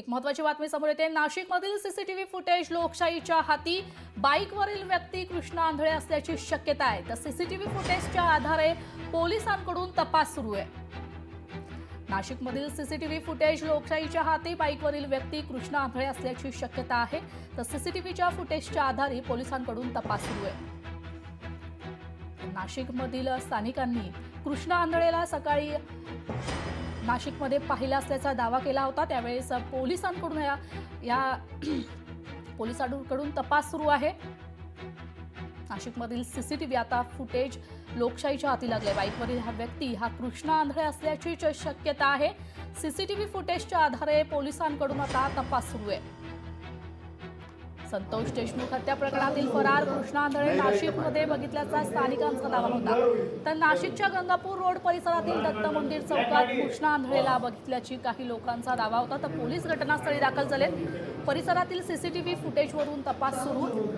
एक महत्त्वाची बातमी समोर येते। नाशिकमधील सीसीटीव्ही फुटेज लोकशाहीच्या हाती। बाईकवरील व्यक्ती कृष्णा आंधळे असल्याची शक्यता आहे। तर सीसीटीव्ही फुटेजच्या आधारे पोलिसांकडून तपास सुरू आहे। नाशिकमधील सीसीटीव्ही फुटेज लोकशाहीच्या हाती। बाईकवरील व्यक्ती कृष्णा आंधळे असल्याची शक्यता आहे। तर सीसीटीव्हीच्या फुटेजच्या आधारे पोलिसांकडून तपास सुरू आहे। नाशिकमधील स्थानिकांनी कृष्णा आंधळेला सकाळी नाशिकमध्ये पाहिला असल्याचा दावा केला होता। त्यावेळेस पोलिसांकडून तपास सुरू आहे। नाशिकमधील सीसीटीव्ही आता फुटेज लोकशाहीच्या हाती लागले। बाईकवरील हा व्यक्ती हा कृष्णा आंधळे असल्याची शक्यता आहे। सीसीटीव्ही फुटेजच्या आधारे पोलिसांकडून आता तपास सुरू आहे। संतोष देशमुख हत्या प्रकरणातील फरार कृष्णा आंधळे नाशिकमध्ये बघितल्याचा स्थानिकांचा दावा होता। तर नाशिकच्या गंगापूर रोड परिसरातील दत्त मंदिर चौकात कृष्णा आंधळेला बघितल्याची काही लोकांचा दावा होता। तर पोलीस घटनास्थळी दाखल झाले। परिसरातील सीसीटीव्ही फुटेजवरून तपास सुरू।